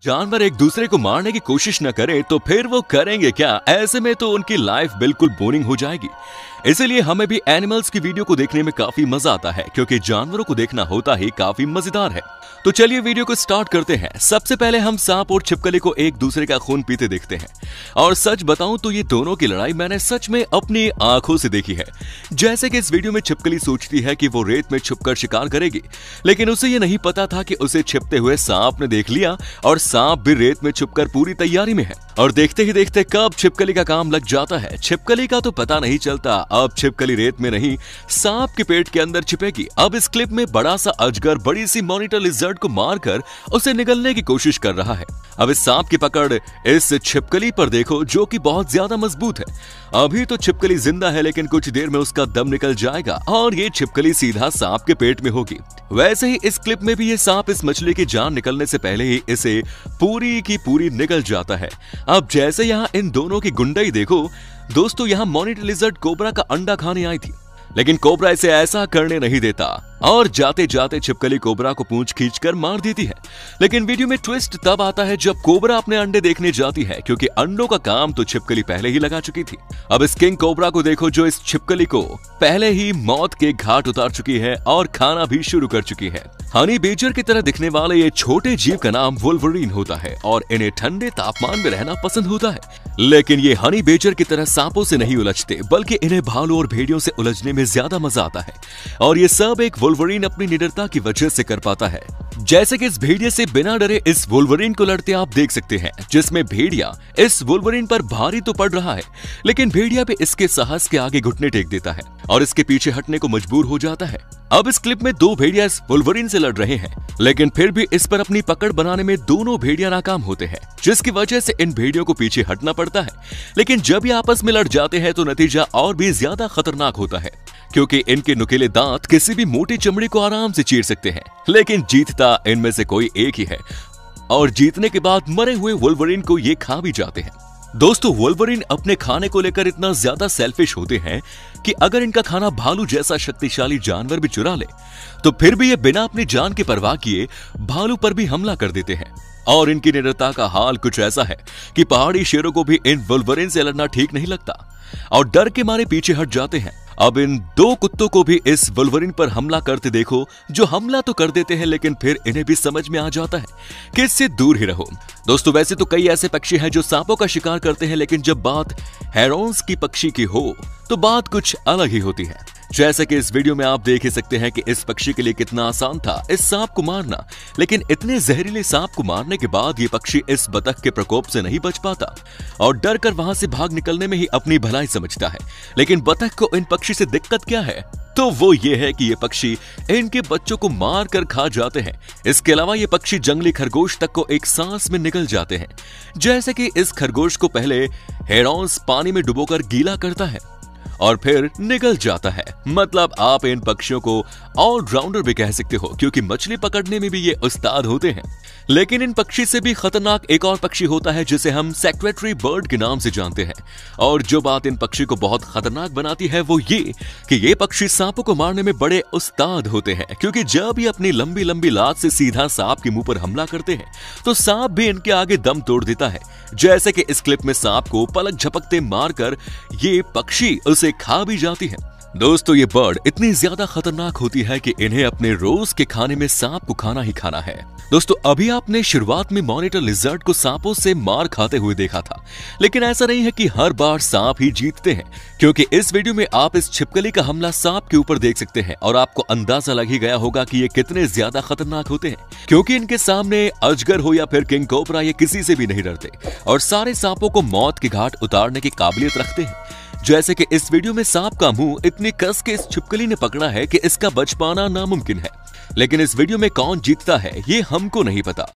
जानवर एक दूसरे को मारने की कोशिश न करें तो फिर वो करेंगे क्या? ऐसे में तो उनकी लाइफ बिल्कुल बोरिंग हो जाएगी। इसीलिए हमें भी एनिमल्स की वीडियो को देखने में काफी मजा आता है, क्योंकि जानवरों को देखना होता ही काफी मजेदार है। तो चलिए वीडियो को स्टार्ट करते हैं। सबसे पहले हम सांप और छिपकली को एक दूसरे का खून पीते देखते हैं। और सच बताऊं तो ये दोनों की लड़ाई मैंने सच में अपनी आंखों से देखी है। जैसे कि इस वीडियो में छिपकली सोचती है कि वो रेत में छुपकर शिकार करेगी, लेकिन उसे ये नहीं पता था कि उसे छिपते हुए सांप ने देख लिया और सांप भी रेत में छुपकर पूरी तैयारी में है। और देखते ही देखते कब छिपकली का काम लग जाता है, छिपकली का तो पता नहीं चलता। अब छिपकली रेत में नहीं, सांप के पेट के अंदर छिपेगी। अब इस क्लिप में बड़ा सा अजगर बड़ी सी मॉनिटर लिजर्ड को मारकर उसे निगलने की कोशिश कर रहा है। अब इस सांप की पकड़ इस छिपकली पर देखो, जो कि बहुत ज्यादा मजबूत है। अभी तो छिपकली जिंदा है, लेकिन कुछ देर में उसका दम निकल जाएगा और ये छिपकली सीधा सांप के पेट में होगी। वैसे ही इस क्लिप में भी ये सांप इस मछली की जान निकलने से पहले ही इसे पूरी की पूरी निकल जाता है। अब जैसे यहाँ इन दोनों की गुंडाई देखो दोस्तों, यहाँ मॉनिटर लिजर्ड कोबरा का अंडा खाने आई थी, लेकिन कोबरा इसे ऐसा करने नहीं देता और जाते जाते छिपकली कोबरा को पूंछ खींचकर मार देती है। लेकिन वीडियो में ट्विस्ट तब आता है जब कोबरा अपने अंडे देखने जाती है, क्योंकि अंडों का काम तो छिपकली पहले ही लगा चुकी थी। अब इस किंग कोबरा को देखो, जो इस छिपकली को पहले ही मौत के घाट उतार चुकी है और खाना भी शुरू कर चुकी है। हनी बेजर की तरह दिखने वाले ये छोटे जीव का नाम वुल्वरीन होता है और इन्हें ठंडे तापमान में रहना पसंद होता है। लेकिन ये हनी बेजर की तरह सांपों से नहीं उलझते, बल्कि इन्हें भालू और भेड़ियों से उलझने में ज्यादा मजा आता है। और ये सब एक वुल्वरीन अपनी निडरता की वजह से कर पाता है। जैसे कि इस भेड़िए से बिना डरे इस वुल्वरीन को लड़ते आप देख सकते हैं, जिसमें भेड़िया इस वुल्वरीन पर भारी तो पड़ रहा है, लेकिन भेड़िया भी इसके साहस के आगे घुटने टेक देता है और इसके पीछे हटने को मजबूर हो जाता है। अब इस क्लिप में दो भेड़िया इस वुल्वरीन से लड़ रहे हैं, लेकिन फिर भी इस पर अपनी पकड़ बनाने में दोनों भेड़िया नाकाम होते हैं, जिसकी वजह से इन भेड़ियों को पीछे हटना पड़ता है। लेकिन जब ये आपस में लड़ जाते हैं तो नतीजा और भी ज्यादा खतरनाक होता है, क्योंकि इनके नुकीले दांत किसी भी मोटी चमड़ी को आराम से चीर सकते हैं। लेकिन जीतता इनमें से कोई एक ही है और जीतने के बाद मरे हुए वुल्वरीन को ये खा भी जाते हैं। दोस्तों, वुल्वरीन अपने खाने को लेकर इतना ज्यादा सेल्फिश होते हैं कि अगर इनका खाना भालू जैसा शक्तिशाली जानवर भी चुरा ले तो फिर भी ये बिना अपनी जान की परवाह किए भालू पर भी हमला कर देते हैं। और इनकी निडरता का हाल कुछ ऐसा है कि पहाड़ी शेरों को भी इन वुल्वरीन से लड़ना ठीक नहीं लगता और डर के मारे पीछे हट जाते हैं। अब इन दो कुत्तों को भी इस वुल्वरीन पर हमला करते देखो, जो हमला तो कर देते हैं, लेकिन फिर इन्हें भी समझ में आ जाता है कि इससे दूर ही रहो। दोस्तों, वैसे तो कई ऐसे पक्षी हैं जो सांपों का शिकार करते हैं, लेकिन जब बात हेरॉन्स की पक्षी की हो तो बात कुछ अलग ही होती है। जैसे कि इस वीडियो में आप देख ही सकते हैं कि इस पक्षी के लिए कितना आसान था इस सांप को मारना, लेकिन इतने जहरीले सांप को मारने के बाद ये पक्षी इस बतख के प्रकोप से नहीं बच पाता और डर कर वहां से भाग निकलने में ही अपनी भलाई समझता है। लेकिन बतख को इन पक्षी से दिक्कत क्या है? तो वो ये है कि ये पक्षी इनके बच्चों को मार कर खा जाते हैं। इसके अलावा ये पक्षी जंगली खरगोश तक को एक सांस में निगल जाते हैं। जैसे कि इस खरगोश को पहले हेरॉन्स पानी में डुबोकर गीला करता है और फिर निकल जाता है। मतलब आप इन पक्षियों को ऑलराउंडर भी कह सकते हो, क्योंकि मछली पकड़ने में भी ये उस्ताद होते हैं। लेकिन इन पक्षी से भी खतरनाक एक और पक्षी होता है, जिसे हम सेक्रेटरी बर्ड के नाम से जानते हैं। और जो बात इन पक्षी को बहुत खतरनाक बनाती है वो ये कि ये पक्षी सांपों को मारने में बड़े उस्ताद होते हैं, क्योंकि जब ये अपनी लंबी लंबी लात से सीधा सांप के मुंह पर हमला करते हैं तो सांप भी इनके आगे दम तोड़ देता है। जैसे कि इस क्लिप में सांप को पलक झपकते मारकर ये पक्षी उसे खा भी जाती है। दोस्तों, ये बर्ड इतनी ज्यादा खतरनाक होती है कि इन्हें अपने रोज के खाने में सांप को खाना ही खाना है। दोस्तों, अभी आपने शुरुआत में मॉनिटर लिजर्ड को सांपों से मार खाते हुए देखा था, लेकिन ऐसा नहीं है कि हर बार सांप ही जीतते हैं, क्योंकि इस वीडियो में आप इस छिपकली का हमला सांप के ऊपर देख सकते हैं और आपको अंदाजा लग ही गया होगा कि ये कितने ज्यादा खतरनाक होते हैं, क्योंकि इनके सामने अजगर हो या फिर किंग कोबरा, ये किसी से भी नहीं डरते और सारे सांपों को मौत के घाट उतारने की काबिलियत रखते हैं। जैसे कि इस वीडियो में सांप का मुंह इतनी कस के इस छिपकली ने पकड़ा है कि इसका बच पाना नामुमकिन है। लेकिन इस वीडियो में कौन जीतता है ये हमको नहीं पता,